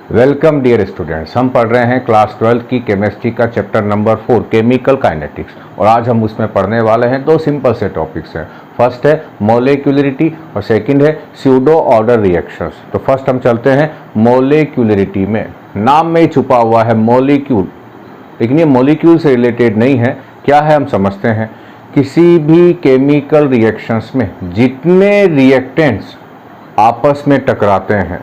Welcome dear students. हम पढ़ रहे हैं क्लास 12 की केमिस्ट्री का चैप्टर नंबर 4 केमिकल काइनेटिक्स और आज हम उसमें पढ़ने वाले हैं दो सिंपल से टॉपिक्स हैं। फर्स्ट है मोलेक्युलरिटी और सेकंड है स्यूडो ऑर्डर रिएक्शंस। तो फर्स्ट हम चलते हैं मोलेक्युलरिटी में। नाम में ही छुपा हुआ है मोलिक्यूल, लेकिन ये मोलिक्यूल से रिलेटेड नहीं है। क्या है हम समझते हैं। किसी भी केमिकल रिएक्शंस में जितने रिएक्टेंट्स आपस में टकराते हैं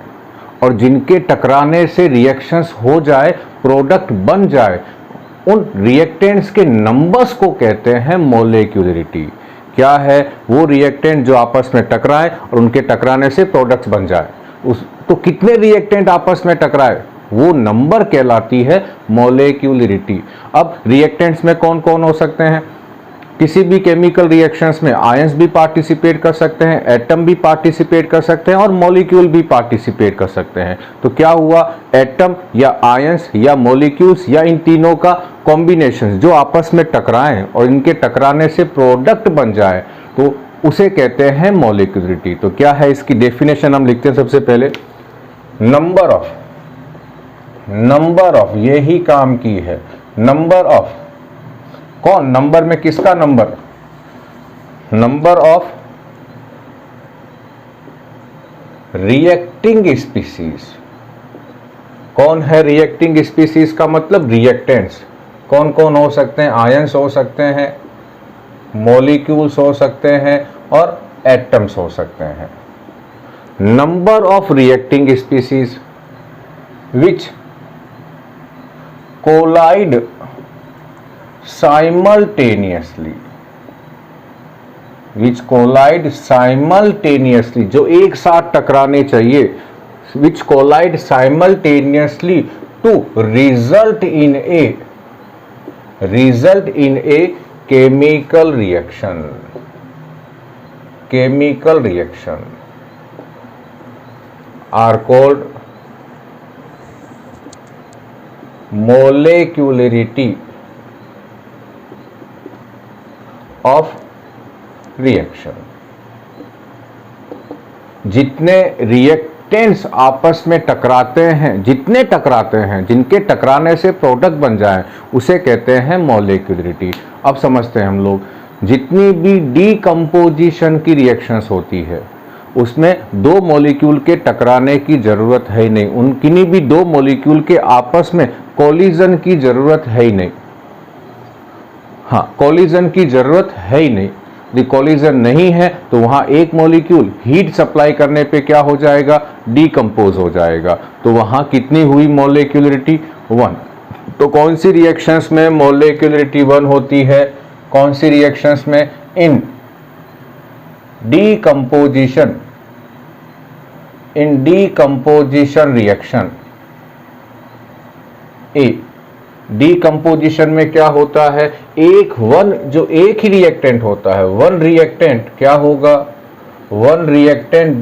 और जिनके टकराने से रिएक्शंस हो जाए, प्रोडक्ट बन जाए, उन रिएक्टेंट्स के नंबर्स को कहते हैं मोलेक्युलरिटी। क्या है वो रिएक्टेंट जो आपस में टकराए और उनके टकराने से प्रोडक्ट्स बन जाए, तो कितने रिएक्टेंट आपस में टकराए वो नंबर कहलाती है मोलेक्युलरिटी। अब रिएक्टेंट्स में कौन कौन हो सकते हैं। किसी भी केमिकल रिएक्शंस में आयंस भी पार्टिसिपेट कर सकते हैं, एटम भी पार्टिसिपेट कर सकते हैं और मॉलिक्यूल भी पार्टिसिपेट कर सकते हैं। तो क्या हुआ, एटम या आयंस या मॉलिक्यूल्स या इन तीनों का कॉम्बिनेशन जो आपस में टकराएं और इनके टकराने से प्रोडक्ट बन जाए तो उसे कहते हैं मोलेक्युलरिटी। तो क्या है इसकी डेफिनेशन हम लिखते हैं। सबसे पहले नंबर ऑफ यही काम की है। नंबर ऑफ कौन, नंबर में किसका number, number of reacting species. कौन है रिएक्टिंग स्पीसीज का मतलब रिएक्टेंट्स। कौन कौन हो सकते हैं, आयंस हो सकते हैं, मॉलिक्यूल्स हो सकते हैं और एटम्स हो सकते हैं। Number of reacting species which collide simultaneously, which collide simultaneously, जो एक साथ टकराने चाहिए, which collide simultaneously to result in a chemical reaction are called molecularity of reaction. जितने रिएक्टेंट्स आपस में टकराते हैं, जिनके टकराने से प्रोडक्ट बन जाए उसे कहते हैं मोलेक्युलरिटी। अब समझते हैं हम लोग। जितनी भी डीकंपोजिशन की रिएक्शंस होती है उसमें दो मॉलिक्यूल के टकराने की जरूरत है ही नहीं, किन्हीं भी दो मॉलिक्यूल के आपस में कोलिजन की जरूरत है ही नहीं। हाँ, कोलिजन की जरूरत है ही नहीं। यदि कोलिजन नहीं है तो वहां एक मॉलिक्यूल हीट सप्लाई करने पे क्या हो जाएगा, डीकंपोज हो जाएगा। तो वहां कितनी हुई मोलेक्युलरिटी, 1। तो कौन सी रिएक्शंस में मोलेक्युलरिटी 1 होती है, कौन सी रिएक्शंस में, इन डीकंपोजिशन रिएक्शन। ए डीकंपोजिशन में क्या होता है, जो एक ही रिएक्टेंट होता है, वन रिएक्टेंट क्या होगा, one reactant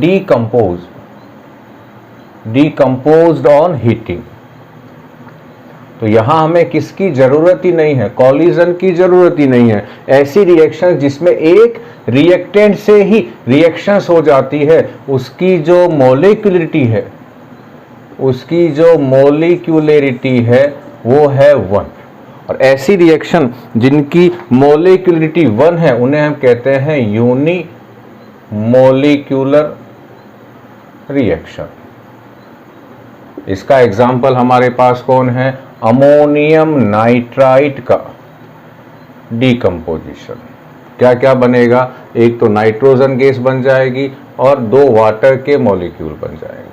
decomposed on heating. तो यहां हमें किसकी जरूरत ही नहीं है, कोलिजन की जरूरत ही नहीं है। ऐसी रिएक्शन जिसमें एक रिएक्टेंट से ही रिएक्शंस हो जाती है उसकी जो मोलिक्युलरिटी है वो है 1। और ऐसी रिएक्शन जिनकी मोलेक्युलरिटी 1 है उन्हें हम कहते हैं यूनिमोलिक्यूलर रिएक्शन। इसका एग्जाम्पल हमारे पास कौन है, अमोनियम नाइट्राइट का डीकंपोजिशन। क्या क्या बनेगा, एक तो नाइट्रोजन गैस बन जाएगी और 2 वाटर के मॉलिक्यूल बन जाएंगे।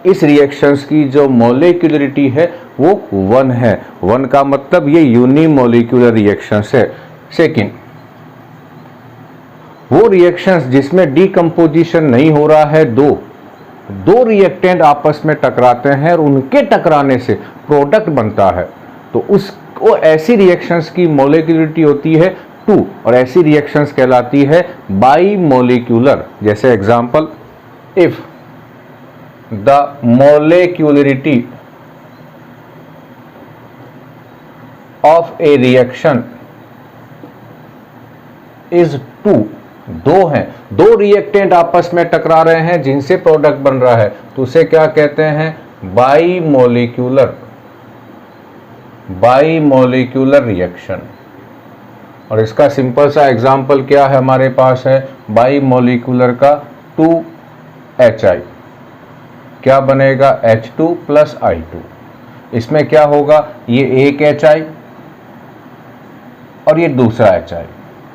इस रिएक्शंस की जो मोलेक्युलरिटी है वो 1 है। 1 का मतलब ये यूनिमोलिक्यूलर रिएक्शंस है। सेकंड, वो रिएक्शंस जिसमें डीकंपोजिशन नहीं हो रहा है, दो रिएक्टेंट आपस में टकराते हैं और उनके टकराने से प्रोडक्ट बनता है, तो उसको ऐसी रिएक्शंस की मोलेक्युलरिटी होती है 2 और ऐसी रिएक्शंस कहलाती है बाइमोलिक्यूलर। जैसे example, if the molecularity of a reaction is 2, 2 हैं, 2 रिएक्टेंट आपस में टकरा रहे हैं जिनसे प्रोडक्ट बन रहा है, तो उसे क्या कहते हैं, बाईमोलिक्यूलर रिएक्शन। और इसका सिंपल सा एग्जाम्पल क्या है हमारे पास है, बाईमोलिक्यूलर का 2HI, क्या बनेगा H2 + I2। इसमें क्या होगा, ये एक HI और ये दूसरा HI,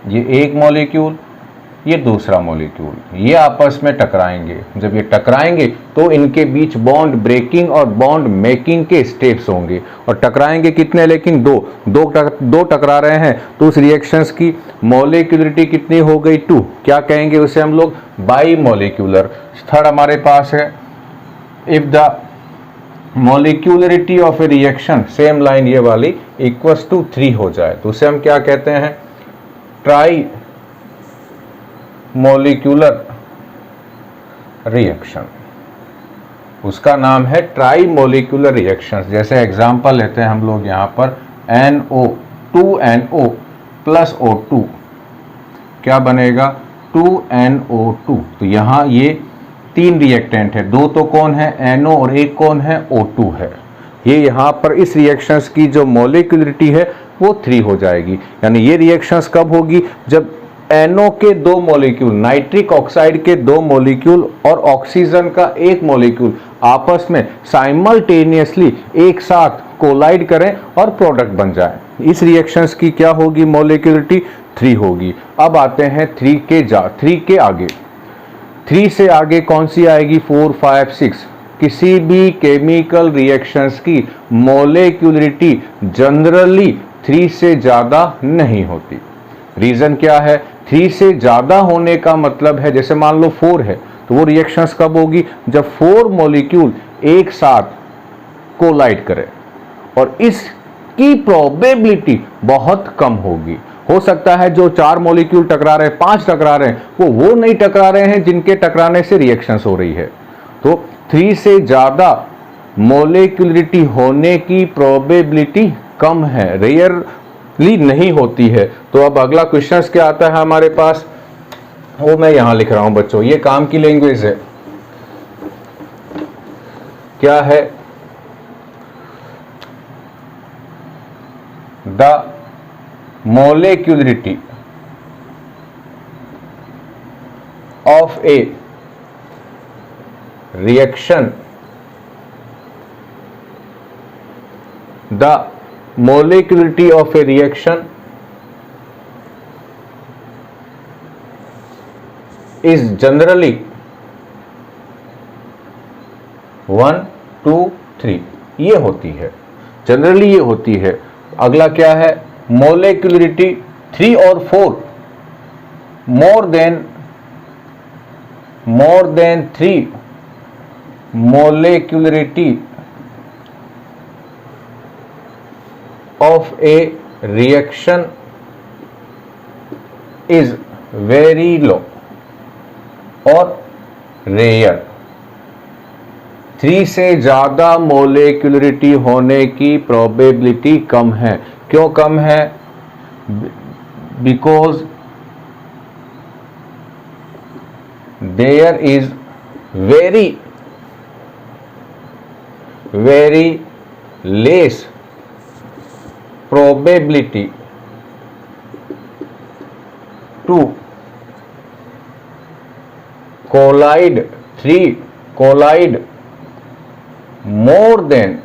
ये एक मॉलिक्यूल ये दूसरा मॉलिक्यूल, ये आपस में टकराएंगे। जब ये टकराएंगे तो इनके बीच बॉन्ड ब्रेकिंग और बॉन्ड मेकिंग के स्टेप्स होंगे। और टकराएंगे कितने, लेकिन दो टकरा रहे हैं, तो उस रिएक्शंस की मॉलिक्यूलरिटी कितनी हो गई 2। क्या कहेंगे उसे हम लोग, बाईमोलिक्यूलर। थर्ड हमारे पास है, if the molecularity of a reaction, same line ये वाली, इक्वल्स टू 3 हो जाए तो उसे हम क्या कहते हैं, ट्राई मोलिक्यूलर रिएक्शन। उसका नाम है ट्राई मोलिक्यूलर रिएक्शन। जैसे एग्जांपल लेते हैं हम लोग यहाँ पर NO 2NO + O2, क्या बनेगा 2NO2। तो यहाँ ये 3 रिएक्टेंट है, 2 तो कौन है NO और एक कौन है O2 है। ये यहाँ पर इस रिएक्शंस की जो मॉलिक्यूलरिटी है वो 3 हो जाएगी। यानी ये रिएक्शंस कब होगी, जब NO के 2 मॉलिक्यूल, नाइट्रिक ऑक्साइड के 2 मॉलिक्यूल और ऑक्सीजन का 1 मॉलिक्यूल आपस में साइमल्टेनियसली एक साथ कोलाइड करें और प्रोडक्ट बन जाए। इस रिएक्शंस की क्या होगी, मॉलिक्यूलरिटी 3 होगी। अब आते हैं 3 के आगे। 3 से आगे कौन सी आएगी, 4, 5, 6। किसी भी केमिकल रिएक्शंस की मॉलिक्यूलरिटी जनरली 3 से ज़्यादा नहीं होती। रीज़न क्या है, 3 से ज़्यादा होने का मतलब है, जैसे मान लो 4 है तो वो रिएक्शंस कब होगी, जब 4 मॉलिक्यूल एक साथ कोलाइड करें, और इसकी प्रोबेबिलिटी बहुत कम होगी। हो सकता है जो 4 मॉलिक्यूल टकरा रहे हैं, 5 टकरा रहे हैं, वो नहीं टकरा रहे हैं जिनके टकराने से रिएक्शंस हो रही है। तो 3 से ज़्यादा मॉलिक्यूलरिटी होने की प्रोबेबिलिटी कम है, रेयरली नहीं होती है। तो अब अगला क्वेश्चन क्या आता है हमारे पास, वो मैं यहां लिख रहा हूं बच्चों, ये काम की लैंग्वेज है। क्या है, the molecularity of a reaction, the molecularity of a reaction is generally 1, 2, 3 ये होती है, जनरली ये होती है। अगला क्या है, मोलिक्यूलरिटी 3 और 4 मोर than 3 molecularity of a reaction is very low और rare। 3 से ज़्यादा मोलिक्यूलरिटी होने की प्रोबेबिलिटी कम है। क्यों कम है, because there is very less probability to collide more than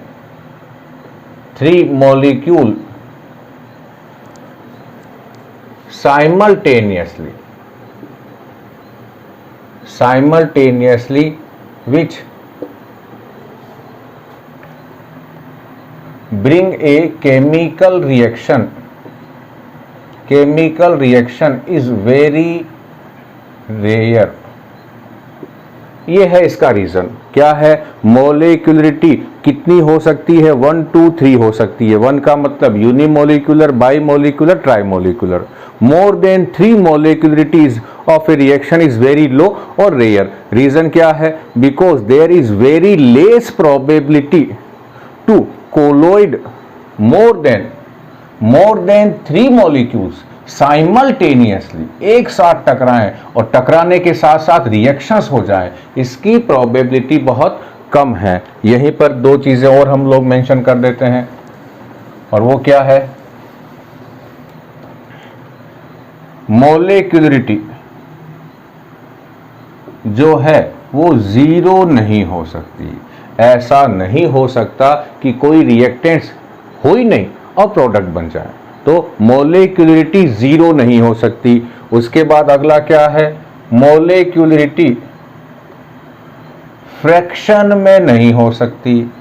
3 molecule simultaneously which bring a chemical reaction is very rare। ये है इसका रीजन। क्या है, मोलिक्यूलरिटी कितनी हो सकती है, 1, 2, 3 हो सकती है। 1 का मतलब unimolecular, bimolecular, trimolecular. More than 3 molecularities of a reaction is very low और रेयर। रीजन क्या है, because there is very less probability to collide more than 3 molecules simultaneously एक साथ टकराएं और टकराने के साथ साथ रिएक्शंस हो जाएं, इसकी प्रोबेबिलिटी बहुत कम है। यहीं पर दो चीज़ें और हम लोग मेंशन कर देते हैं, और वो क्या है, मोलेक्युलरिटी जो है वो जीरो नहीं हो सकती। ऐसा नहीं हो सकता कि कोई रिएक्टेंट्स हो ही नहीं और प्रोडक्ट बन जाए, तो मोलेक्युलरिटी जीरो नहीं हो सकती। उसके बाद अगला क्या है, मोलेक्युलरिटी फ्रैक्शन में नहीं हो सकती।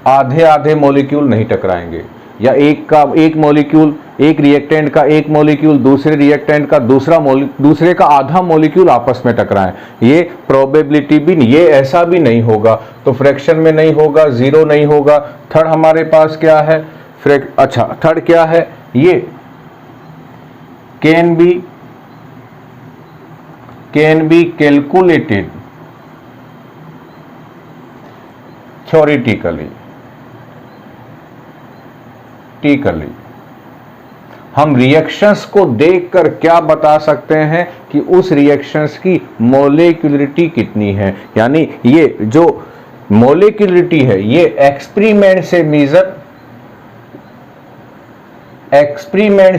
आधे आधे मॉलिक्यूल नहीं टकराएंगे, या एक मॉलिक्यूल, एक रिएक्टेंट का एक मॉलिक्यूल दूसरे रिएक्टेंट का दूसरे का आधा मॉलिक्यूल आपस में टकराएं, ये प्रोबेबिलिटी भी नहीं, ये ऐसा भी नहीं होगा। तो फ्रैक्शन में नहीं होगा, जीरो नहीं होगा। थर्ड हमारे पास क्या है, थर्ड क्या है, ये कैन बी कैलकुलेटेड थ्योरेटिकली। हम रिएक्शंस को देखकर क्या बता सकते हैं कि उस रिएक्शंस की मोलेक्युलरिटी कितनी है। यानी ये जो मोलेक्युलरिटी है ये एक्सपेरिमेंट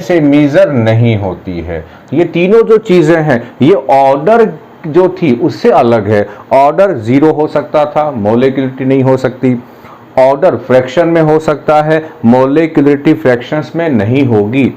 से मेजर नहीं होती है। ये तीनों जो चीजें हैं ये ऑर्डर जो थी उससे अलग है। ऑर्डर जीरो हो सकता था, मोलेक्युलरिटी नहीं हो सकती। ऑर्डर फ्रैक्शन में हो सकता है, मोलेक्युलरिटी फ्रैक्शंस में नहीं होगी।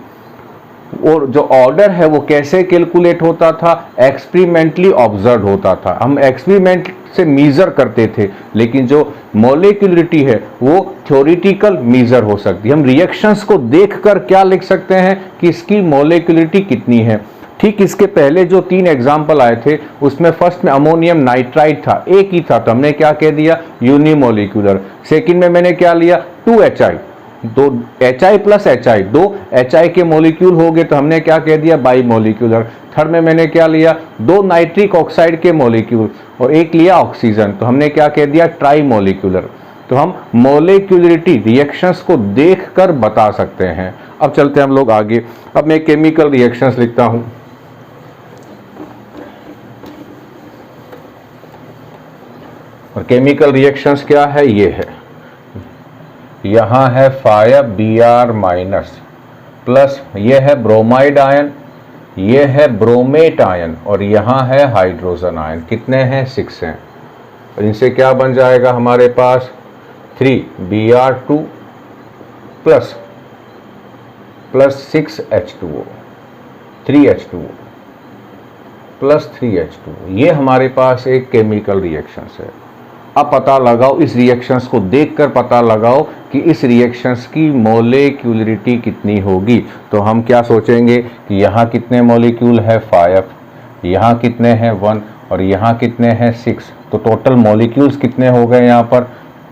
और जो ऑर्डर है वो कैसे कैलकुलेट होता था, एक्सपेरिमेंटली ऑब्जर्व होता था। हम एक्सपेरिमेंट से मेजर करते थे, लेकिन जो मोलेक्युलरिटी है वो थ्योरेटिकल मेजर हो सकती है। हम रिएक्शंस को देखकर क्या लिख सकते हैं कि इसकी मोलेक्युलरिटी कितनी है। ठीक इसके पहले जो 3 एग्जाम्पल आए थे उसमें फर्स्ट में अमोनियम नाइट्राइड था, एक ही था, तो हमने क्या कह दिया, यूनिमोलिकुलर। सेकंड में मैंने क्या लिया, 2HI, दो HI प्लस HI, 2 HI के मोलिक्यूल हो गए तो हमने क्या कह दिया, बाई मोलिकुलर। थर्ड में मैंने क्या लिया, 2 नाइट्रिक ऑक्साइड के मोलिक्यूल और एक लिया ऑक्सीजन, तो हमने क्या कह दिया, ट्राई मोलिकुलर। तो हम मोलेक्युलरिटी रिएक्शंस को देखकर बता सकते हैं। अब चलते हैं हम लोग आगे। अब मैं केमिकल रिएक्शंस लिखता हूं। और केमिकल रिएक्शंस क्या है, ये है, यहां है 5Br माइनस प्लस, ये है ब्रोमाइड आयन, ये है ब्रोमेट आयन, और यहां है हाइड्रोजन आयन। कितने हैं, 6 हैं। और इनसे क्या बन जाएगा हमारे पास, 3Br2 plus 6H2O, 3H2O plus 3H2O। ये हमारे पास एक केमिकल रिएक्शंस है। अब पता लगाओ, इस रिएक्शंस को देखकर पता लगाओ कि इस रिएक्शंस की मोलेक्युलरिटी कितनी होगी। तो हम क्या सोचेंगे कि यहाँ कितने मॉलिक्यूल है, 5, यहाँ कितने हैं, 1, और यहाँ कितने हैं, 6। तो टोटल मॉलिक्यूल्स कितने हो गए यहाँ पर,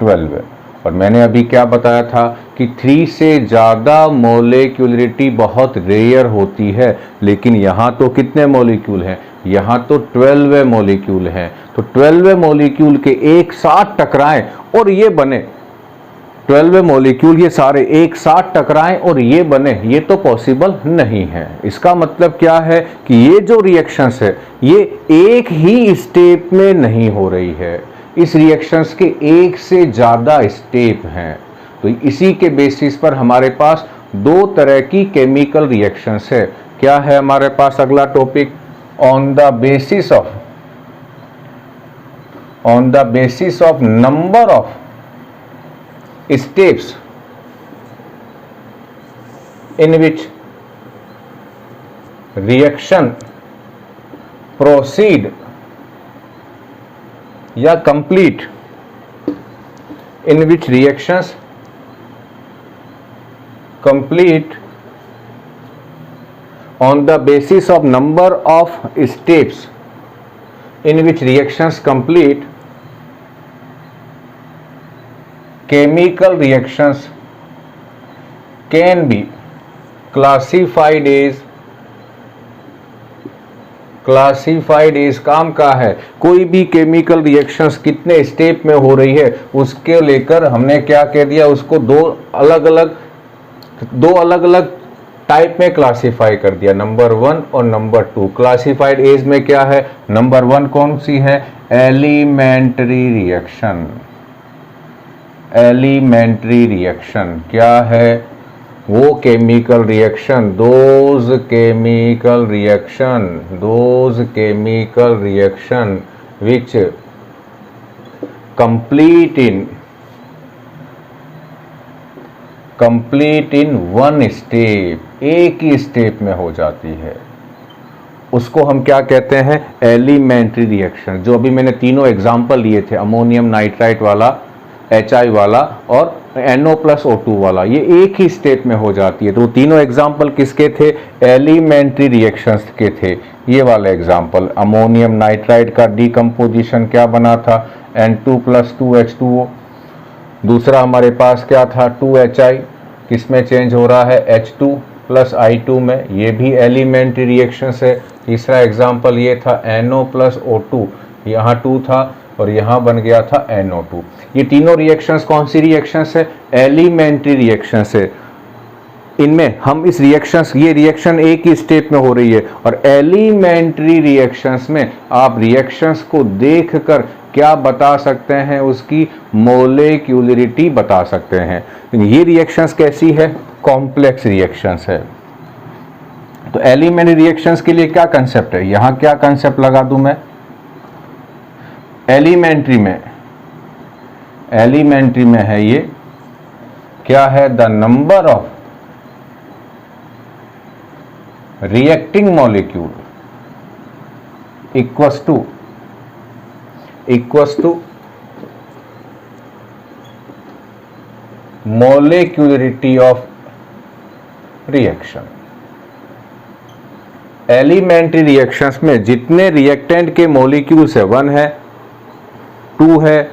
12। और मैंने अभी क्या बताया था कि 3 से ज़्यादा मोलेक्युलरिटी बहुत रेयर होती है, लेकिन यहाँ तो कितने मॉलिक्यूल हैं, यहाँ तो 12 मॉलिक्यूल हैं। तो 12 मॉलिक्यूल के एक साथ टकराएं और ये बने, 12 मॉलिक्यूल ये सारे एक साथ टकराएं और ये बने, ये तो पॉसिबल नहीं है। इसका मतलब क्या है कि ये जो रिएक्शंस है ये एक ही स्टेप में नहीं हो रही है, इस रिएक्शंस के एक से ज़्यादा स्टेप हैं। तो इसी के बेसिस पर हमारे पास 2 तरह की केमिकल रिएक्शंस है। क्या है हमारे पास अगला topic, on the basis of number of steps in which reaction proceed या complete, in which reactions complete on the basis of number of steps in which reactions complete, chemical reactions can be classified as काम का है, कोई भी chemical reactions कितने step में हो रही है उसके लेकर हमने क्या कह दिया, उसको दो अलग अलग टाइप में क्लासिफाई कर दिया, नंबर 1 और नंबर 2। क्लासिफाइड एज में क्या है, नंबर 1 कौन सी है, एलिमेंट्री रिएक्शन। एलिमेंट्री रिएक्शन क्या है, वो chemical reaction, those chemical reaction which complete in one step, एक ही स्टेप में हो जाती है, उसको हम क्या कहते हैं, एलिमेंट्री रिएक्शन। जो अभी मैंने तीनों एग्जाम्पल लिए थे, अमोनियम नाइट्राइट वाला, HI वाला और NO+O2 वाला, ये एक ही स्टेप में हो जाती है। तो तीनों एग्जाम्पल किसके थे, एलिमेंट्री रिएक्शंस के थे। ये वाला एग्जाम्पल अमोनियम नाइट्राइट का डीकम्पोजिशन क्या बना था, N2+2H2O। दूसरा हमारे पास क्या था, 2HI, किसमें चेंज हो रहा है, H2+I2 में, ये भी एलिमेंट्री रिएक्शंस है। तीसरा एग्जाम्पल ये था NO+O2, यहाँ 2 था और यहाँ बन गया था NO2। ये तीनों रिएक्शंस कौन सी रिएक्शंस है, एलिमेंट्री रिएक्शंस है। इनमें हम इस रिएक्शंस, ये रिएक्शन एक ही स्टेप में हो रही है, और एलिमेंट्री रिएक्शंस में आप रिएक्शंस को देखकर क्या बता सकते हैं, उसकी मोलेक्युलरिटी बता सकते हैं। ये रिएक्शंस कैसी है, कॉम्प्लेक्स रिएक्शंस है। तो एलिमेंट्री रिएक्शंस के लिए क्या कंसेप्ट है, यहाँ क्या कंसेप्ट लगा दूं मैं, एलिमेंट्री में है ये क्या है, the number of reacting molecule equals to molecularity of reaction. Elementary reactions में जितने रिएक्टेंट के मॉलिक्यूल्स है, 1 है, 2 है,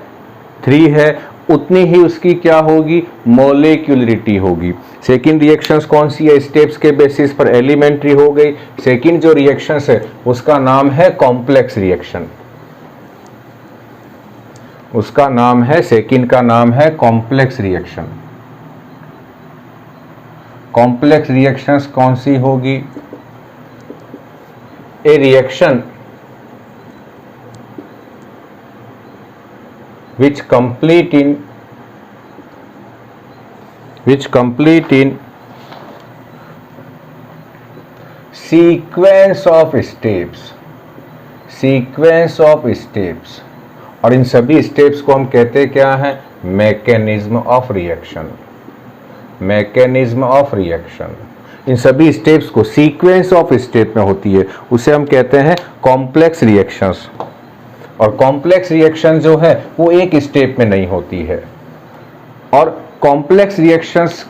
3 है, उतनी ही उसकी क्या होगी, मोलेक्युलरिटी होगी। सेकेंड रिएक्शंस कौन सी है, स्टेप्स के बेसिस पर एलिमेंट्री हो गई। सेकेंड जो रिएक्शंस है उसका नाम है कॉम्प्लेक्स रिएक्शन, उसका नाम है, सेकेंड का नाम है कॉम्प्लेक्स रिएक्शन। कॉम्प्लेक्स रिएक्शंस कौन सी होगी, ए reaction which complete in sequence of steps, और इन सभी स्टेप्स को हम कहते क्या हैं, मैकेनिज्म ऑफ रिएक्शन। इन सभी स्टेप्स को सीक्वेंस ऑफ स्टेप में होती है, उसे हम कहते हैं कॉम्प्लेक्स रिएक्शंस। और कॉम्प्लेक्स रिएक्शन जो है वो एक स्टेप में नहीं होती है, और कॉम्प्लेक्स रिएक्शंस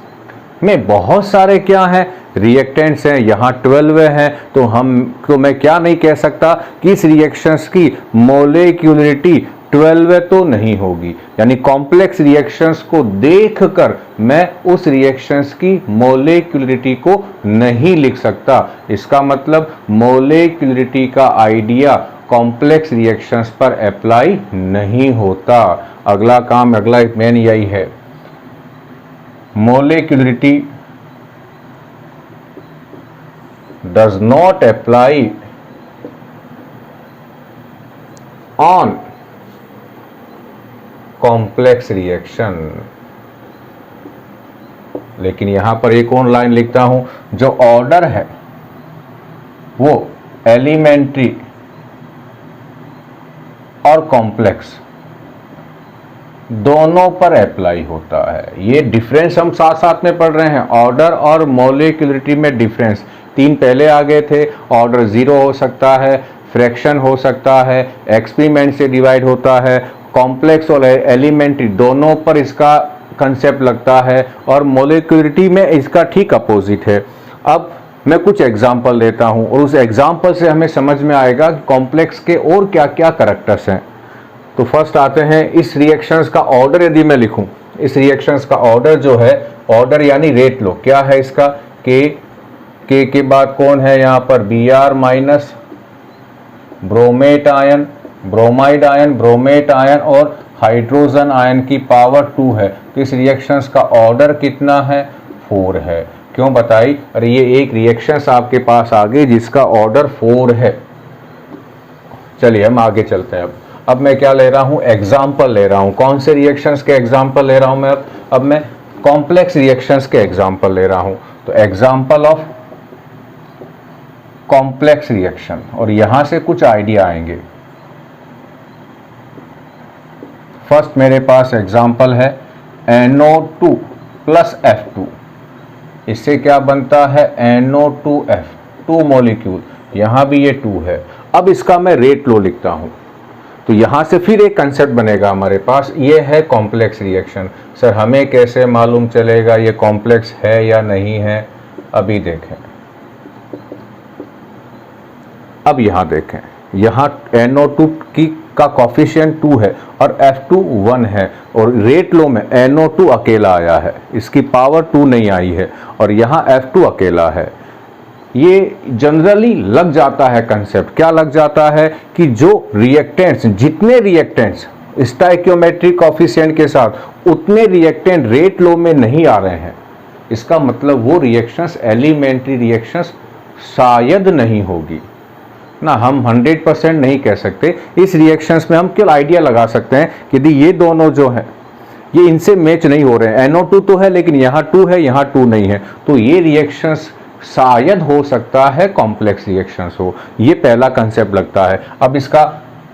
में बहुत सारे क्या हैं, रिएक्टेंट्स हैं, यहाँ 12 हैं। तो मैं क्या नहीं कह सकता कि इस रिएक्शंस की मोलेक्युलरिटी 12 तो नहीं होगी, यानी कॉम्प्लेक्स रिएक्शंस को देखकर मैं उस रिएक्शंस की मोलेक्युलरिटी को नहीं लिख सकता। इसका मतलब मोलेक्युलरिटी का आइडिया कॉम्प्लेक्स रिएक्शंस पर अप्लाई नहीं होता। अगला काम, अगला मेन यही है, molecularity does not apply on complex reaction. लेकिन यहां पर एक और लाइन लिखता हूं, जो ऑर्डर है वो एलिमेंट्री और कॉम्प्लेक्स दोनों पर अप्लाई होता है। ये डिफरेंस हम साथ साथ में पढ़ रहे हैं, ऑर्डर और मोलेक्युलरिटी में डिफरेंस। 3 पहले आ गए थे, ऑर्डर 0 हो सकता है, फ्रैक्शन हो सकता है, एक्सपेरिमेंट से डिवाइड होता है। कॉम्प्लेक्स और एलिमेंट्री दोनों पर इसका कंसेप्ट लगता है, और मोलेक्युलरिटी में इसका ठीक अपोजिट है। अब मैं कुछ एग्जाम्पल देता हूं, और उस एग्जाम्पल से हमें समझ में आएगा कि कॉम्प्लेक्स के और क्या क्या करैक्टर्स हैं। तो फर्स्ट आते हैं, इस रिएक्शंस का ऑर्डर यदि मैं लिखूं, इस रिएक्शंस का ऑर्डर जो है, ऑर्डर यानी रेट लो, क्या है इसका, के बाद कौन है यहाँ पर, Br minus bromate ion, bromide ion, bromate ion और हाइड्रोजन आयन की पावर 2 है। तो इस रिएक्शंस का ऑर्डर कितना है, 4 है। क्यों बताई? अरे ये एक रिएक्शंस आपके पास आ गई जिसका ऑर्डर 4 है। चलिए हम आगे चलते हैं। अब मैं क्या ले रहा हूँ? एग्जाम्पल ले रहा हूँ। कौन से रिएक्शंस के एग्जाम्पल ले रहा हूँ मैं? अब मैं कॉम्प्लेक्स रिएक्शंस के एग्जाम्पल ले रहा हूँ। तो एग्जाम्पल ऑफ कॉम्प्लेक्स रिएक्शन, और यहां से कुछ आइडिया आएंगे। फर्स्ट मेरे पास एग्जाम्पल है NO2 प्लस F2। इससे क्या बनता है? NO2F, 2 मॉलिक्यूल, यहां भी ये 2 है। अब इसका मैं रेट लो लिखता हूं, तो यहां से फिर एक कंसेप्ट बनेगा हमारे पास, ये है कॉम्प्लेक्स रिएक्शन। सर हमें कैसे मालूम चलेगा ये कॉम्प्लेक्स है या नहीं है? अभी देखें, अब यहां देखें, यहां NO2 का कॉफिशिएंट 2 है और F2 1 है, और रेट लो में NO2 अकेला आया है, इसकी पावर 2 नहीं आई है, और यहां F2 अकेला है। ये जनरली लग जाता है कंसेप्ट, क्या लग जाता है कि जो रिएक्टेंट्स, जितने रिएक्टेंट्स स्टोइकियोमेट्रिक कॉफिशिएंट के साथ, उतने रिएक्टेंट रेट लो में नहीं आ रहे हैं। इसका मतलब वो रिएक्शंस एलिमेंट्री रिएक्शंस शायद नहीं होगी ना, हम 100% नहीं कह सकते। इस रिएक्शंस में हम केवल आइडिया लगा सकते हैं कि यदि ये दोनों जो हैं ये इनसे मैच नहीं हो रहे हैं, NO2 तो है लेकिन यहाँ 2 है, यहाँ 2 नहीं है, तो ये रिएक्शंस शायद हो सकता है कॉम्प्लेक्स रिएक्शंस हो। ये पहला कंसेप्ट लगता है। अब इसका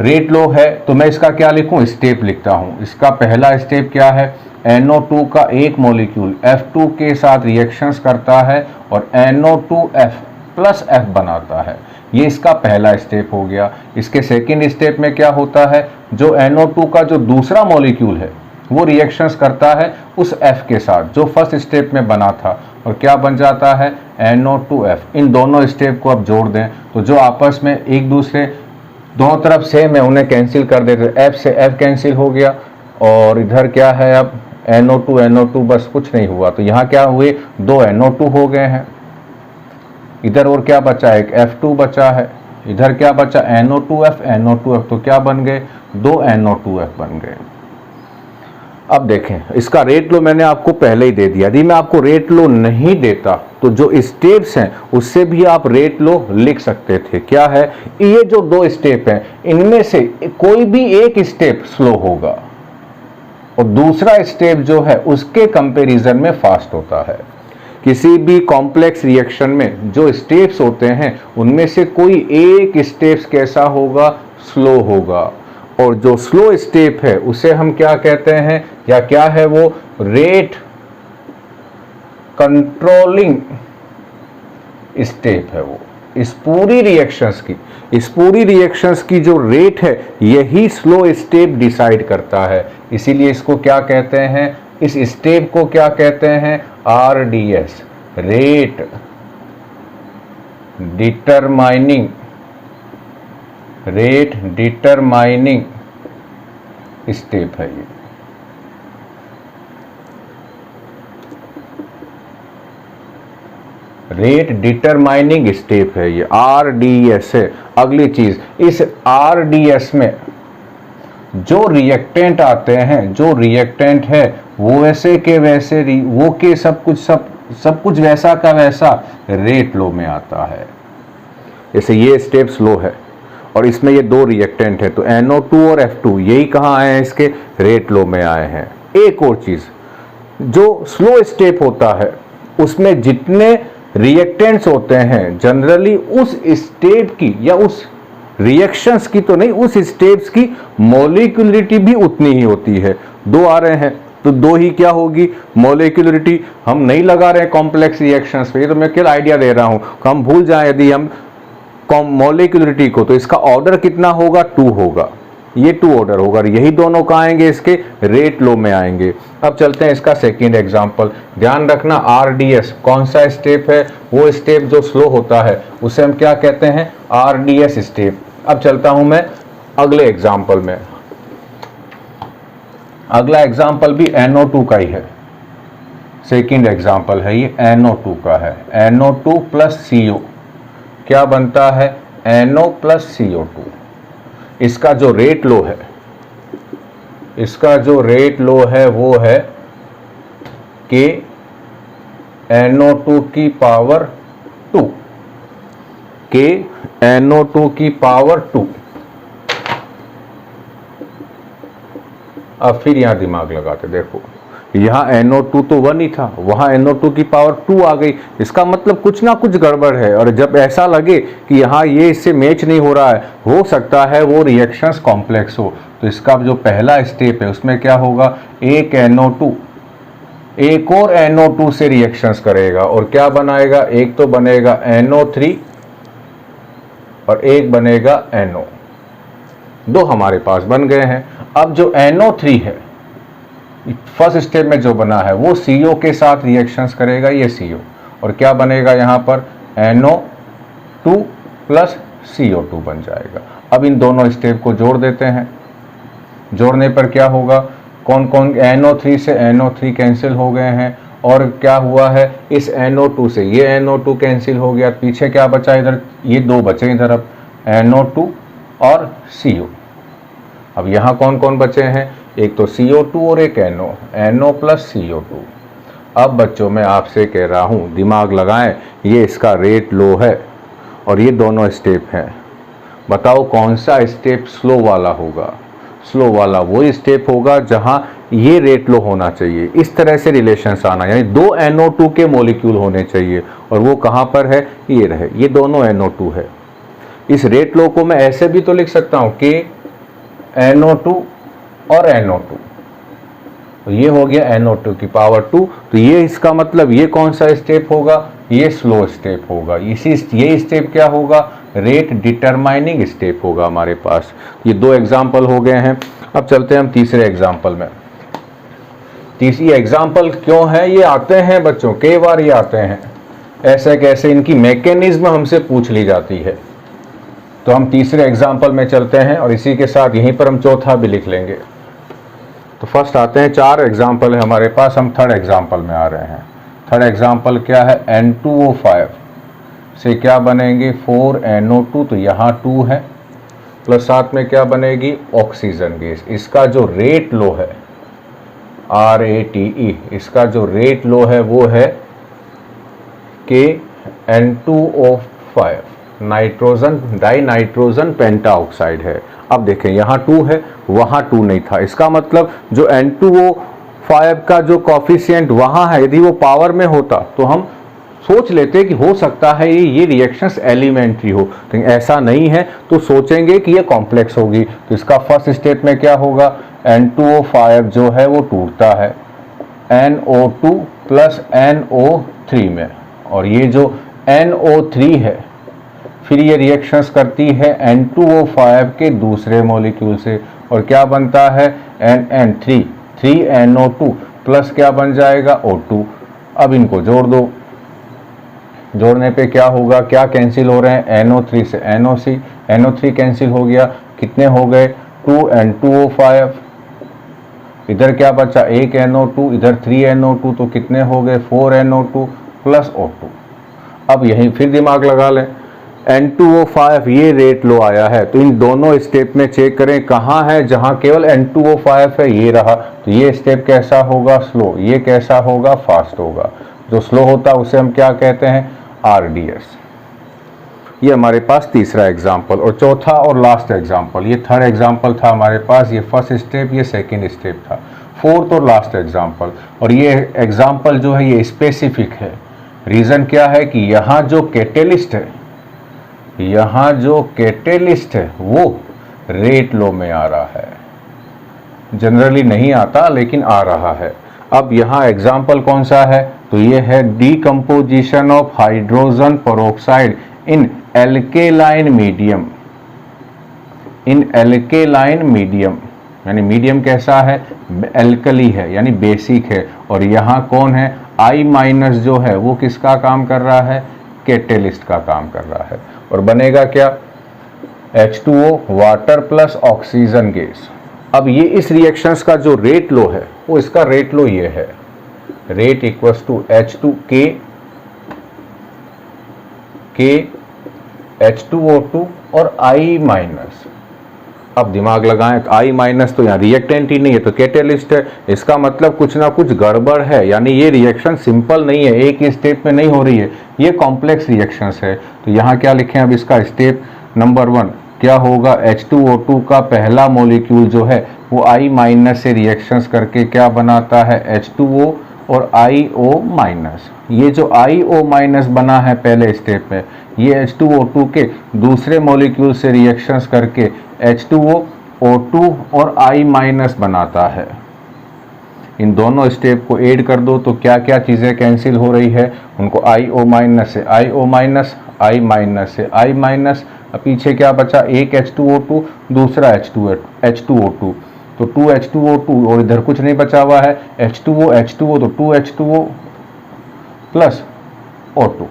रेट लो है तो मैं इसका क्या लिखूं? स्टेप लिखता हूं। इसका पहला स्टेप क्या है? NO2 का एक मॉलिक्यूल F2 के साथ रिएक्शंस करता है और NO2F प्लस F बनाता है। ये इसका पहला स्टेप हो गया। इसके सेकेंड स्टेप में क्या होता है? जो NO2 का जो दूसरा मॉलिक्यूल है वो रिएक्शंस करता है उस F के साथ जो फर्स्ट स्टेप में बना था, और क्या बन जाता है? NO2F। इन दोनों स्टेप को अब जोड़ दें तो जो आपस में एक दूसरे दोनों तरफ सेम है उन्हें कैंसिल कर देते, F से F कैंसिल हो गया, और इधर क्या है? अब NO2 बस कुछ नहीं हुआ, तो यहाँ क्या हुए? 2 NO2 हो गए हैं। इधर और क्या बचा? एक F2 बचा है। इधर क्या बचा? NO2F, तो क्या बन गए? 2 NO2F बन गए। अब देखें, इसका रेट लो मैंने आपको पहले ही दे दिया। यदि मैं आपको रेट लो नहीं देता तो जो स्टेप्स हैं उससे भी आप रेट लो लिख सकते थे। क्या है? ये जो 2 स्टेप हैं इनमें से कोई भी एक स्टेप स्लो होगा और दूसरा स्टेप जो है उसके कंपैरिजन में फास्ट होता है। किसी भी कॉम्प्लेक्स रिएक्शन में जो स्टेप्स होते हैं उनमें से कोई एक स्टेप्स कैसा होगा? स्लो होगा, और जो स्लो स्टेप है उसे हम क्या कहते हैं, या क्या है वो? रेट कंट्रोलिंग स्टेप है वो। इस पूरी रिएक्शंस की जो रेट है यही स्लो स्टेप डिसाइड करता है। इसीलिए इसको क्या कहते हैं? इस स्टेप को क्या कहते हैं? RDS, रेट डिटरमाइनिंग स्टेप है ये। रेट डिटरमाइनिंग स्टेप है ये, RDS है। अगली चीज, इस RDS में जो रिएक्टेंट आते हैं, जो रिएक्टेंट है वो वैसे के वैसे, वो के सब कुछ वैसा का वैसा रेट लो में आता है। जैसे ये स्टेप स्लो है और इसमें ये 2 रिएक्टेंट है, तो NO2 और F2 यही कहाँ आए हैं? इसके रेट लो में आए हैं। एक और चीज, जो स्लो स्टेप होता है उसमें जितने रिएक्टेंट्स होते हैं जनरली उस स्टेप की, या उस रिएक्शंस की तो नहीं, उस स्टेप्स की मॉलिक्यूलरिटी भी उतनी ही होती है। 2 आ रहे हैं तो 2 ही क्या होगी? मॉलिक्यूलरिटी। हम नहीं लगा रहे हैं कॉम्प्लेक्स रिएक्शंस पे, ये तो मैं केवल आइडिया दे रहा हूं। हम भूल जाएं यदि हम मॉलिक्यूलरिटी को, तो इसका ऑर्डर कितना होगा? 2 होगा, ये 2 ऑर्डर होगा। यही दोनों कहाँ आएंगे? इसके रेट लो में आएंगे। अब चलते हैं इसका सेकंड एग्जांपल। ध्यान रखना RDS कौन सा स्टेप है? वो स्टेप जो स्लो होता है उसे हम क्या कहते हैं? RDS step. अब चलता हूं मैं अगले एग्जांपल में। अगला एग्जांपल भी NO2 का ही है, सेकंड एग्जांपल है ये, NO2 का है। NO2 प्लस CO क्या बनता है? NO plus CO2। इसका जो रेट लो है, वो है K NO2 की पावर 2, K NO2 की पावर 2। अब फिर यहां दिमाग लगाते, देखो यहाँ NO2 तो 1 ही था, वहां NO2 की पावर 2 आ गई, इसका मतलब कुछ ना कुछ गड़बड़ है। और जब ऐसा लगे कि यहाँ ये इससे मैच नहीं हो रहा है, हो सकता है वो रिएक्शंस कॉम्प्लेक्स हो, तो इसका जो पहला स्टेप है उसमें क्या होगा, एक NO2 एक और NO2 से रिएक्शंस करेगा और क्या बनाएगा, एक तो बनेगा NO3 और एक बनेगा NO, दो हमारे पास बन गए हैं। अब जो NO3 है फर्स्ट स्टेप में जो बना है वो CO के साथ रिएक्शंस करेगा, ये CO, और क्या बनेगा यहाँ पर NO2 प्लस CO2 बन जाएगा। अब इन दोनों स्टेप को जोड़ देते हैं, जोड़ने पर क्या होगा, कौन कौन, NO3 से NO3 कैंसिल हो गए हैं, और क्या हुआ है, इस NO2 से ये NO2 कैंसिल हो गया, पीछे क्या बचा, इधर ये दो बचे इधर, अब NO2 और CO। अब यहाँ कौन कौन बचे हैं, एक तो CO2 और एक NO प्लस CO2। अब बच्चों मैं आपसे कह रहा हूँ दिमाग लगाएं, ये इसका रेट लो है और ये दोनों स्टेप हैं, बताओ कौन सा स्टेप स्लो वाला होगा। स्लो वाला वो स्टेप होगा जहाँ ये रेट लो होना चाहिए, इस तरह से रिलेशंस आना, यानी दो NO2 के मॉलिक्यूल होने चाहिए, और वो कहाँ पर है, ये रहे, ये दोनों NO2 है। इस रेट लो को मैं ऐसे भी तो लिख सकता हूँ कि NO2 और NO2, तो ये हो गया NO2 की पावर 2, तो ये इसका मतलब ये कौन सा स्टेप होगा, ये स्लो स्टेप होगा। ये स्टेप क्या होगा, रेट डिटरमाइनिंग स्टेप होगा हमारे पास। ये दो एग्जाम्पल हो गए हैं। अब चलते हैं हम तीसरे एग्जाम्पल में। तीसरी एग्जाम्पल क्यों है, ये आते हैं बच्चों, कई बार ये आते हैं, ऐसे कैसे इनकी मैकेनिज्म हमसे पूछ ली जाती है। तो हम तीसरे एग्जाम्पल में चलते हैं और इसी के साथ यहीं पर हम चौथा भी लिख लेंगे। तो फर्स्ट आते हैं, चार एग्जाम्पल है हमारे पास, हम थर्ड एग्जाम्पल में आ रहे हैं। थर्ड एग्जाम्पल क्या है, N2O5 से क्या बनेंगे 4NO2, तो यहाँ 2 है, प्लस साथ में क्या बनेगी ऑक्सीजन गैस। इसका जो रेट लो है RATE, इसका जो रेट लो है वो है कि N2O5 नाइट्रोजन डाइनाइट्रोजन पेंटाऑक्साइड है। अब देखें यहाँ 2 है, वहाँ 2 नहीं था, इसका मतलब जो N2O5 का जो कॉफिशिएंट वहाँ है, यदि वो पावर में होता तो हम सोच लेते कि हो सकता है ये रिएक्शंस एलिमेंट्री हो, लेकिन ऐसा नहीं है, तो सोचेंगे कि ये कॉम्प्लेक्स होगी। तो इसका फर्स्ट स्टेप में क्या होगा, N2O5 जो है वो टूटता है NO2 प्लस NO3 में, और ये जो NO3 है फिर ये रिएक्शंस करती है N2O5 के दूसरे मॉलिक्यूल से, और क्या बनता है NN3 3NO2 प्लस क्या बन जाएगा O2। अब इनको जोड़ दो, जोड़ने पे क्या होगा, क्या कैंसिल हो रहे हैं, NO3 से NOC, NO3 कैंसिल हो गया, कितने हो गए 2N2O5, इधर क्या बचा एक NO2, इधर 3NO2, तो कितने हो गए 4NO2 प्लस O2। अब यहीं फिर दिमाग लगा लें, N2O5 ये रेट लो आया है, तो इन दोनों स्टेप में चेक करें कहाँ है, जहाँ केवल N2O5 है ये रहा, तो ये स्टेप कैसा होगा स्लो, ये कैसा होगा फास्ट होगा। जो स्लो होता है उसे हम क्या कहते हैं RDS। ये हमारे पास तीसरा एग्जाम्पल, और चौथा और लास्ट एग्जाम्पल, ये थर्ड एग्जाम्पल था हमारे पास, ये फर्स्ट स्टेप, ये सेकेंड स्टेप था, फोर्थ और लास्ट एग्जाम्पल। और ये एग्जाम्पल जो है ये स्पेसिफिक है, रीज़न क्या है कि यहाँ जो कैटेलिस्ट है, यहाँ जो कैटेलिस्ट है वो रेट लो में आ रहा है, जनरली नहीं आता लेकिन आ रहा है। अब यहाँ एग्जाम्पल कौन सा है, तो ये है decomposition of hydrogen peroxide in alkaline medium, in alkaline medium, यानी मीडियम कैसा है एल्कली है यानी बेसिक है, और यहाँ कौन है I- जो है वो किसका काम कर रहा है, कैटेलिस्ट का काम कर रहा है, और बनेगा क्या H2O water plus oxygen gas. अब ये इस रिएक्शंस का जो रेट लो है वो इसका रेट लो ये है, rate equals to H2K H2O2 और I-, अब दिमाग लगाएं, I माइनस तो यहाँ रिएक्टेंट ही नहीं है तो कैटेलिस्ट है, इसका मतलब कुछ ना कुछ गड़बड़ है, यानी ये रिएक्शन सिंपल नहीं है, एक ही स्टेप में नहीं हो रही है, ये कॉम्प्लेक्स रिएक्शंस है। तो यहाँ क्या लिखें अब इसका स्टेप नंबर 1 क्या होगा, H2O2 का पहला मॉलिक्यूल जो है वो I माइनस से रिएक्शंस करके क्या बनाता है, H2O और IO माइनस। ये जो IO माइनस बना है पहले स्टेप में, ये H2O2 के दूसरे मॉलिक्यूल से रिएक्शंस करके H2O2 और I माइनस बनाता है। इन दोनों स्टेप को ऐड कर दो तो क्या क्या चीज़ें कैंसिल हो रही है, उनको IO माइनस से IO माइनस, I माइनस से I माइनस, अब पीछे क्या बचा, एक H2O2 दूसरा H2O2 तो 2H2O2 और इधर कुछ नहीं बचा हुआ है, H2O तो 2H2O प्लस O2।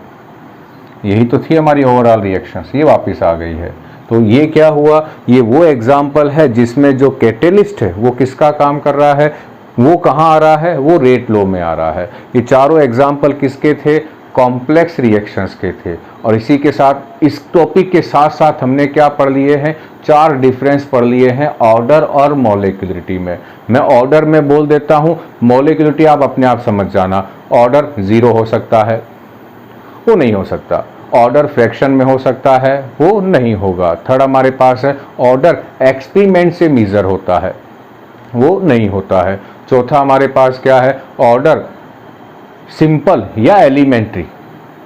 यही तो थी हमारी ओवरऑल रिएक्शंस, ये वापस आ गई है। तो ये क्या हुआ, ये वो एग्जाम्पल है जिसमें जो कैटेलिस्ट है वो किसका काम कर रहा है, वो कहाँ आ रहा है, वो रेट लो में आ रहा है। ये चारों एग्जाम्पल किसके थे, कॉम्प्लेक्स रिएक्शंस के थे। और इसी के साथ इस टॉपिक के साथ साथ हमने क्या पढ़ लिए हैं, 4 डिफरेंस पढ़ लिए हैं ऑर्डर और मॉलिक्यूलरिटी में। मैं ऑर्डर में बोल देता हूँ, मॉलिक्यूलरिटी आप अपने आप समझ जाना। ऑर्डर 0 हो सकता है, वो नहीं हो सकता। ऑर्डर फ्रैक्शन में हो सकता है, वो नहीं होगा। थर्ड हमारे पास है ऑर्डर एक्सपेरिमेंट से मेजर होता है, वो नहीं होता है। चौथा हमारे पास क्या है, ऑर्डर सिंपल या elementary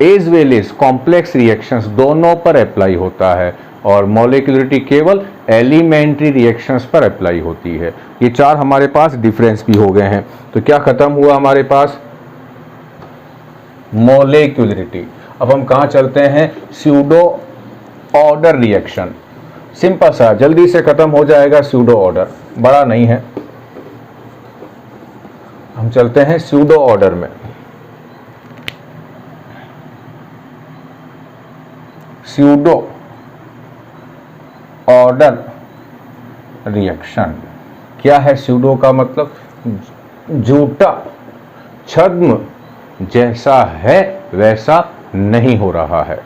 as well as complex reactions दोनों पर अप्लाई होता है, और मॉलिक्यूलरिटी केवल एलिमेंट्री रिएक्शंस पर अप्लाई होती है। ये 4 हमारे पास डिफरेंस भी हो गए हैं। तो क्या खत्म हुआ हमारे पास, मॉलिक्यूलरिटी। अब हम कहाँ चलते हैं, स्यूडो ऑर्डर रिएक्शन। सिंपल सा, जल्दी से खत्म हो जाएगा, स्यूडो ऑर्डर बड़ा नहीं है। हम चलते हैं स्यूडो ऑर्डर में। स्यूडो ऑर्डर रिएक्शन क्या है, स्यूडो का मतलब झूठा, छद्म, जैसा है वैसा नहीं हो रहा है,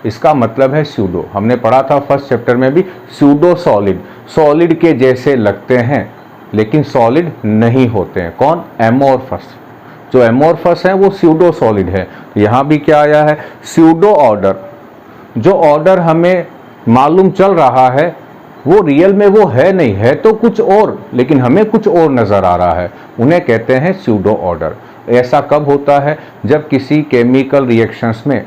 इसका मतलब है स्यूडो। हमने पढ़ा था फर्स्ट चैप्टर में भी, स्यूडो सॉलिड, सॉलिड के जैसे लगते हैं लेकिन सॉलिड नहीं होते हैं। कौन, एमोर्फस। जो एमोर्फस है वो स्यूडो सॉलिड है। यहाँ भी क्या आया है, स्यूडो ऑर्डर। जो ऑर्डर हमें मालूम चल रहा है वो रियल में वो है नहीं, है तो कुछ और लेकिन हमें कुछ और नज़र आ रहा है, उन्हें कहते हैं स्यूडो ऑर्डर। ऐसा कब होता है, जब किसी केमिकल रिएक्शंस में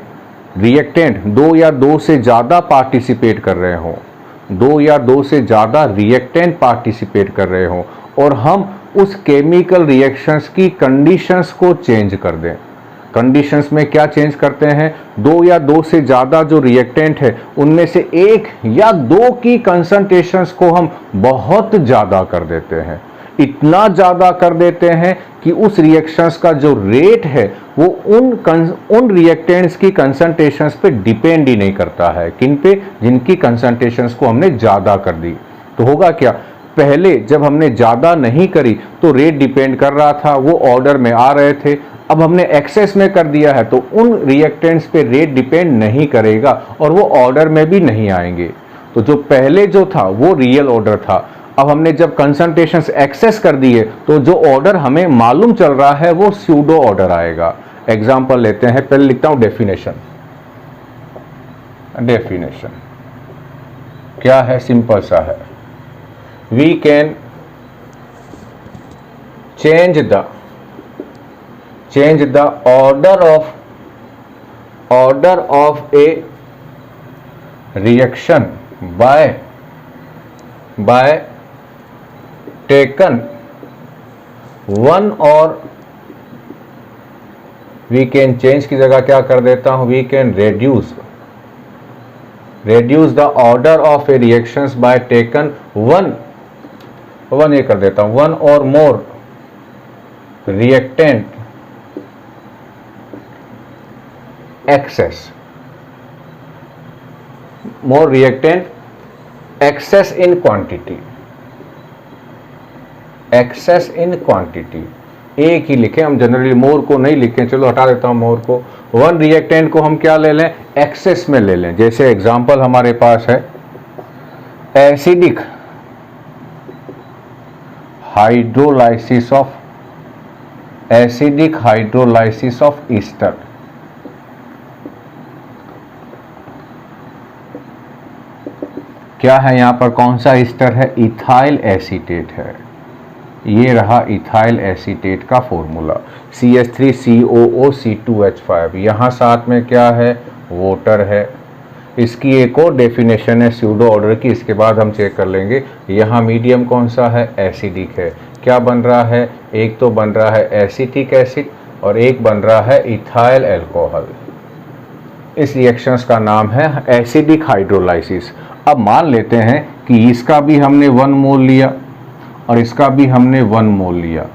रिएक्टेंट 2 या 2 से ज़्यादा पार्टिसिपेट कर रहे हों, 2 या 2 से ज़्यादा रिएक्टेंट पार्टिसिपेट कर रहे हों और हम उस केमिकल रिएक्शंस की कंडीशंस को चेंज कर दें। कंडीशंस में क्या चेंज करते हैं, 2 या 2 से ज़्यादा जो रिएक्टेंट है उनमें से 1 या 2 की कंसंट्रेशंस को हम बहुत ज़्यादा कर देते हैं। इतना ज़्यादा कर देते हैं कि उस रिएक्शंस का जो रेट है वो उन रिएक्टेंट्स की कंसंट्रेशंस पे डिपेंड ही नहीं करता है। किन पे, जिनकी कंसंट्रेशंस को हमने ज़्यादा कर दी। तो होगा क्या, पहले जब हमने ज़्यादा नहीं करी तो रेट डिपेंड कर रहा था, वो ऑर्डर में आ रहे थे। अब हमने एक्सेस में कर दिया है तो उन रिएक्टेंट्स पे रेट डिपेंड नहीं करेगा और वो ऑर्डर में भी नहीं आएंगे। तो जो पहले जो था वो रियल ऑर्डर था। अब हमने जब कंसंट्रेशंस एक्सेस कर दिए तो जो ऑर्डर हमें मालूम चल रहा है वो स्यूडो ऑर्डर आएगा। एग्जांपल लेते हैं, पहले लिखता हूं डेफिनेशन। डेफिनेशन क्या है, सिंपल सा है, we can change the order of a reaction by taken one, और we can change की जगह क्या कर देता हूं, we can reduce the order of a reactions by taken one ये कर देता हूं, 1 or more reactant excess, more reactant excess in quantity, excess in quantity। एक ही लिखें हम, जनरली मोर को नहीं लिखें, चलो हटा देता हूं मोर को। 1 रिएक्टेंट को हम क्या ले लें, एक्सेस में ले लें। जैसे एग्जांपल हमारे पास है acidic hydrolysis of acidic hydrolysis of Easter. क्या है यहाँ पर, कौन सा ईस्टर है, इथाइल एसीटेट है। ये रहा इथाइल एसीटेट का फॉर्मूला CH3COO C2H5। यहाँ साथ में क्या है, वाटर है। इसकी एक और डेफिनेशन है स्यूडो ऑर्डर की, इसके बाद हम चेक कर लेंगे। यहाँ मीडियम कौन सा है, एसिडिक है। क्या बन रहा है, एक तो बन रहा है एसिटिक एसिड और एक बन रहा है इथाइल अल्कोहल। इस रिएक्शंस का नाम है एसिडिक हाइड्रोलाइसिस। अब मान लेते हैं कि इसका भी हमने 1 मोल लिया और इसका भी हमने 1 मोल लिया।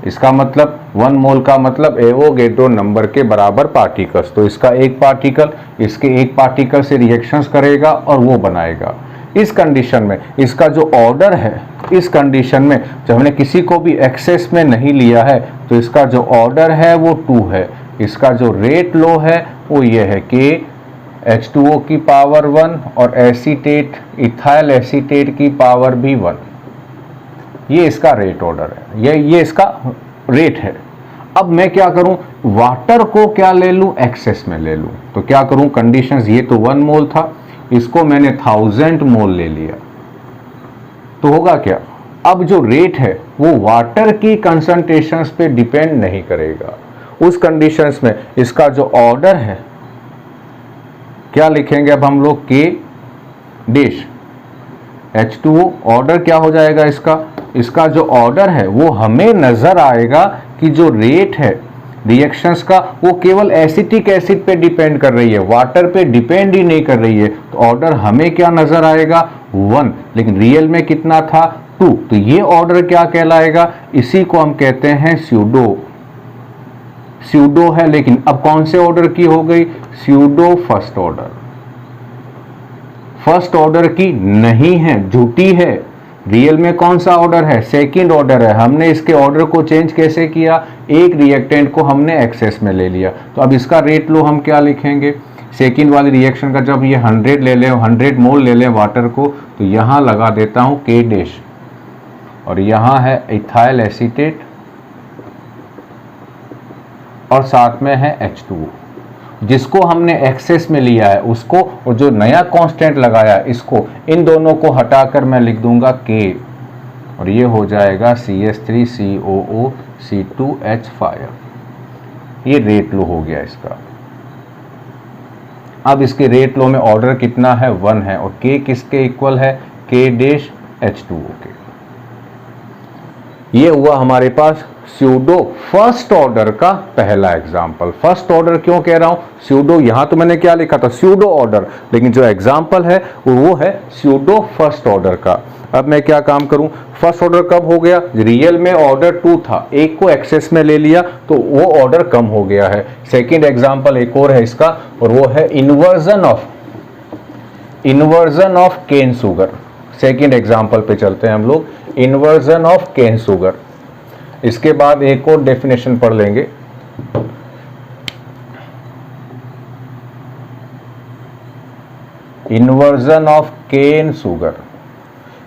इसका मतलब 1 मोल का मतलब एवोगैड्रो नंबर के बराबर पार्टिकल्स। तो इसका एक पार्टिकल इसके एक पार्टिकल से रिएक्शंस करेगा और वो बनाएगा। इस कंडीशन में इसका जो ऑर्डर है, इस कंडीशन में जब हमने किसी को भी एक्सेस में नहीं लिया है तो इसका जो ऑर्डर है वो 2 है। इसका जो रेट लो है वो ये है कि H2O की पावर 1 और एसीटेट इथाइल एसीटेट की पावर भी 1। ये इसका रेट ऑर्डर है, ये इसका रेट है। अब मैं क्या करूं, वाटर को क्या ले लूं, एक्सेस में ले लूं। तो क्या करूं, कंडीशंस, ये तो 1 मोल था, इसको मैंने 1000 मोल ले लिया। तो होगा क्या, अब जो रेट है वो वाटर की कंसंट्रेशंस पे डिपेंड नहीं करेगा। उस कंडीशंस में इसका जो ऑर्डर है, क्या लिखेंगे अब हम लोग, के डैश H2O। ऑर्डर क्या हो जाएगा इसका जो ऑर्डर है वो हमें नजर आएगा कि जो रेट है रिएक्शंस का वो केवल एसिटिक एसिड पे डिपेंड कर रही है, वाटर पे डिपेंड ही नहीं कर रही है। तो ऑर्डर हमें क्या नजर आएगा, 1, लेकिन रियल में कितना था, 2। तो ये ऑर्डर क्या कहलाएगा, इसी को हम कहते हैं स्यूडो है। लेकिन अब कौन से ऑर्डर की हो गई, pseudo first order. First order की नहीं है, झूठी है। रियल में कौन सा ऑर्डर है, सेकंड ऑर्डर है। हमने इसके ऑर्डर को चेंज कैसे किया, एक रिएक्टेंट को हमने एक्सेस में ले लिया। तो अब इसका रेट लो हम क्या लिखेंगे, सेकंड वाली रिएक्शन का जब ये 100 ले लें, 100 मोल ले लें वाटर को, तो यहां लगा देता हूं के डैश और यहां है इथाइल एसीटेट और साथ में है H2O। जिसको हमने एक्सेस में लिया है उसको, और जो नया कांस्टेंट लगाया इसको, इन दोनों को हटाकर मैं लिख दूंगा K और ये हो जाएगा CH3COO C2H5। ये रेट लो हो गया इसका। अब इसके रेट लो में ऑर्डर कितना है, 1 है और K किसके इक्वल है, K डैश H2O के। ये हुआ हमारे पास स्यूडो फर्स्ट ऑर्डर का पहला एग्जाम्पल। फर्स्ट ऑर्डर क्यों कह रहा हूं, स्यूडो, यहां तो मैंने क्या लिखा था, स्यूडो ऑर्डर, लेकिन जो एग्जाम्पल है वो है स्यूडो फर्स्ट ऑर्डर का। अब मैं क्या काम करूं, फर्स्ट ऑर्डर कब हो गया, रियल में ऑर्डर 2 था, एक को एक्सेस में ले लिया तो वो ऑर्डर कम हो गया है। सेकेंड एग्जाम्पल एक और है इसका और वो है inversion of cane sugar. Second example पे चलते हैं हम लोग, इन्वर्जन ऑफ केन शुगर। इसके बाद एक और डेफिनेशन पढ़ लेंगे, inversion of cane sugar.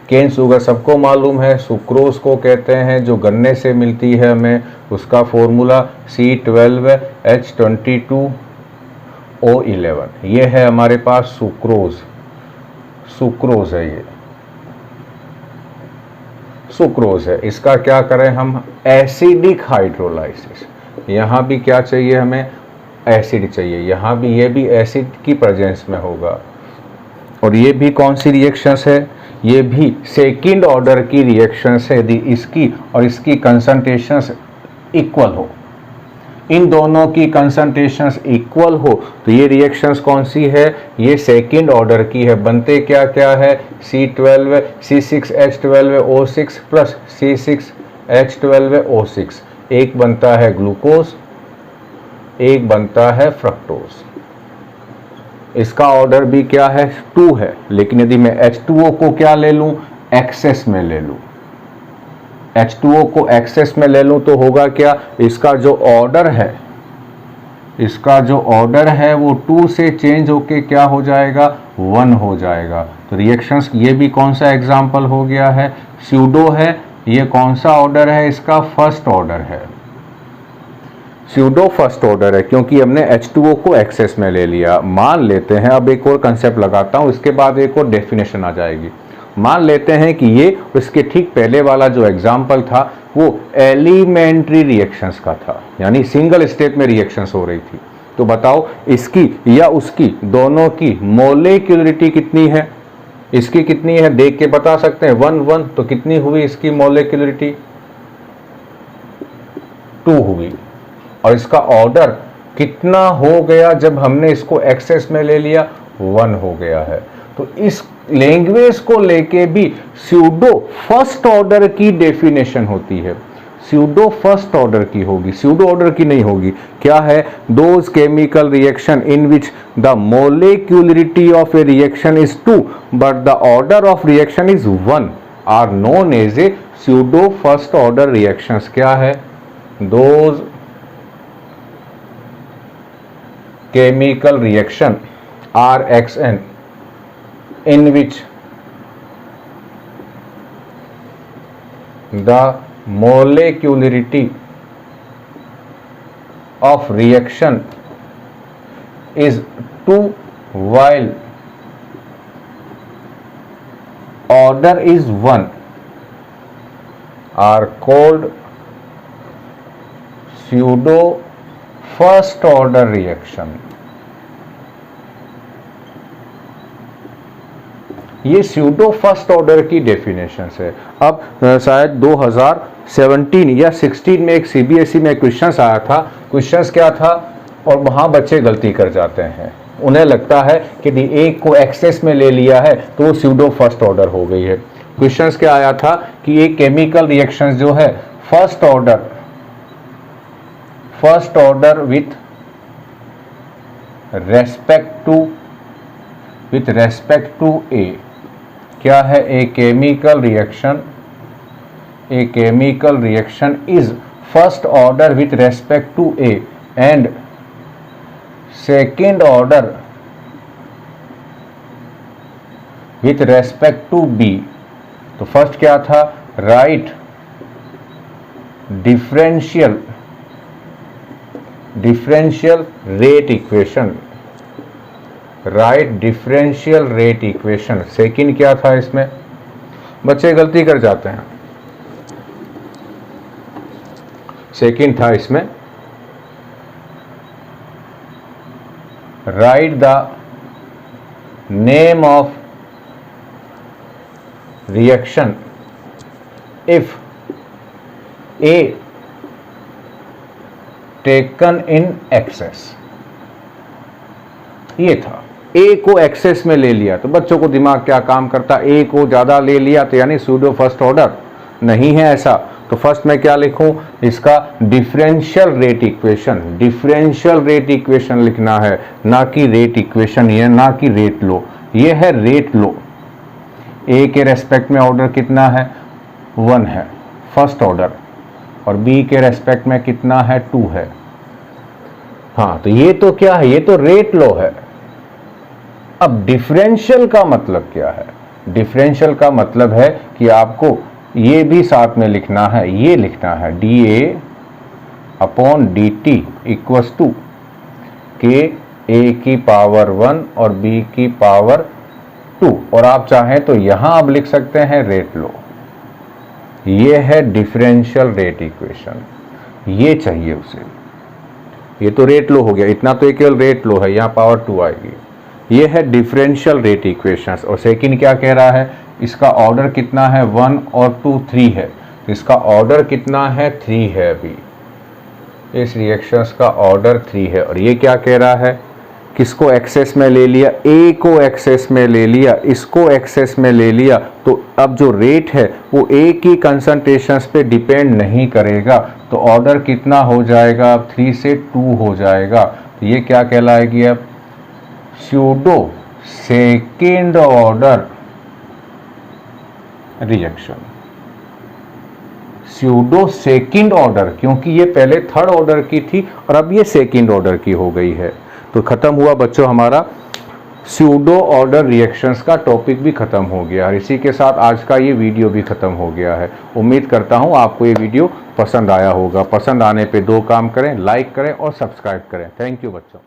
Cane sugar सबको मालूम है, सुक्रोज को कहते हैं, जो गन्ने से मिलती है हमें। उसका फॉर्मूला C12H22O11। ये है हमारे पास सुक्रोज है, ये सुक्रोज है। इसका क्या करें हम, एसिडिक हाइड्रोलाइसिस। यहाँ भी क्या चाहिए हमें, एसिड चाहिए। यहाँ भी, ये भी एसिड की प्रेजेंस में होगा। और ये भी कौन सी रिएक्शंस है, ये भी सेकंड ऑर्डर की रिएक्शंस है। यदि इसकी और इसकी कंसंट्रेशंस इक्वल हो, इन दोनों की कंसंट्रेशंस इक्वल हो, तो ये रिएक्शंस कौन सी है, ये सेकंड ऑर्डर की है। बनते क्या क्या है, C6H12O6 प्लस C6H12O6। एक बनता है ग्लूकोज, एक बनता है फ्रक्टोज। इसका ऑर्डर भी क्या है, 2 है। लेकिन यदि मैं H2O को क्या ले लूं, एक्सेस में ले लूं, H2O को एक्सेस में ले लूं तो होगा क्या, इसका जो ऑर्डर है वो 2 से चेंज होके क्या हो जाएगा, 1 हो जाएगा। तो रिएक्शंस, ये भी कौन सा एग्जाम्पल हो गया है, स्यूडो है ये कौन सा ऑर्डर है, इसका फर्स्ट ऑर्डर है, स्यूडो फर्स्ट ऑर्डर है, क्योंकि हमने H2O को एक्सेस में ले लिया। मान लेते हैं, अब एक और कंसेप्ट लगाता हूँ, इसके बाद एक और डेफिनेशन आ जाएगी। मान लेते हैं कि ये इसके ठीक पहले वाला जो एग्जाम्पल था वो एलिमेंट्री रिएक्शंस का था, यानी सिंगल स्टेप में रिएक्शंस हो रही थी। तो बताओ इसकी या उसकी दोनों की मोलेक्युलरिटी कितनी है, इसकी कितनी है देख के बता सकते हैं, 1 1, तो कितनी हुई इसकी मोलेक्युलरिटी, 2 हुई। और इसका ऑर्डर कितना हो गया जब हमने इसको एक्सेस में ले लिया, 1 हो गया है। तो इस लैंग्वेज को लेके भी स्यूडो फर्स्ट ऑर्डर की डेफिनेशन होती है, स्यूडो फर्स्ट ऑर्डर की होगी, स्यूडो ऑर्डर की नहीं होगी। क्या है, those chemical reaction in which the molecularity of a reaction is 2 but the order of reaction is 1 are known as a pseudo first order reactions. क्या है, those chemical reaction RXN in which the molecularity of reaction is 2 while order is 1 are called pseudo first order reaction. ये pseudo first order की definition है। अब शायद 2017 या 16 में एक सीबीएसई में क्वेश्चंस आया था। क्वेश्चंस क्या था, और वहां बच्चे गलती कर जाते हैं, उन्हें लगता है कि एक को एक्सेस में ले लिया है तो वो स्यूडो फर्स्ट ऑर्डर हो गई है। क्वेश्चंस क्या आया था कि एक केमिकल रिएक्शन जो है first order with respect to A, क्या है, a chemical reaction is first order with respect to A and second order with respect to B. तो फर्स्ट क्या था, right differential rate equation, right differential rate equation. Second क्या था, इसमें बच्चे गलती कर जाते हैं, सेकंड था इसमें right the name of reaction if a taken in excess. ये था, ए को एक्सेस में ले लिया। तो बच्चों को दिमाग क्या काम करता, ए को ज्यादा ले लिया तो यानी स्यूडो फर्स्ट ऑर्डर नहीं है ऐसा। तो फर्स्ट में क्या लिखूं, इसका डिफरेंशियल रेट इक्वेशन लिखना है, ना कि रेट इक्वेशन, ये ना कि रेट लो, ये है रेट लो। ए के रेस्पेक्ट में ऑर्डर कितना है, 1 है फर्स्ट ऑर्डर, और बी के रेस्पेक्ट में कितना है, 2 है। हाँ, तो ये तो क्या है, ये तो रेट लो है। अब डिफरेंशियल का मतलब क्या है, डिफरेंशियल का मतलब है कि आपको ये भी साथ में लिखना है, ये लिखना है dA/dt इक्वल्स टू के ए की पावर 1 और बी की पावर 2, और आप चाहें तो यहां अब लिख सकते हैं रेट लो। ये है डिफरेंशियल रेट इक्वेशन, ये चाहिए उसे। ये तो रेट लो हो गया, इतना तो केवल रेट लो है, यहाँ पावर 2 आएगी। ये है डिफरेंशियल रेट इक्वेशंस। और सेकंड क्या कह रहा है, इसका ऑर्डर कितना है, 1 और 2 3 है, तो इसका ऑर्डर कितना है, 3 है। अभी इस रिएक्शंस का ऑर्डर 3 है। और ये क्या कह रहा है, किसको एक्सेस में ले लिया, ए को एक्सेस में ले लिया, इसको एक्सेस में ले लिया। तो अब जो रेट है वो ए की कंसंट्रेशंस पे डिपेंड नहीं करेगा, तो ऑर्डर कितना हो जाएगा, अब 3 से 2 हो जाएगा। तो ये क्या कहलाएगी, अब pseudo second order reaction, pseudo second order, क्योंकि ये पहले थर्ड ऑर्डर की थी और अब ये सेकेंड ऑर्डर की हो गई है। तो खत्म हुआ बच्चों हमारा स्यूडो ऑर्डर रिएक्शंस का टॉपिक भी ख़त्म हो गया है। इसी के साथ आज का ये वीडियो भी ख़त्म हो गया है। उम्मीद करता हूँ आपको ये वीडियो पसंद आया होगा। पसंद आने पे 2 काम करें, लाइक करें और सब्सक्राइब करें। थैंक यू बच्चों।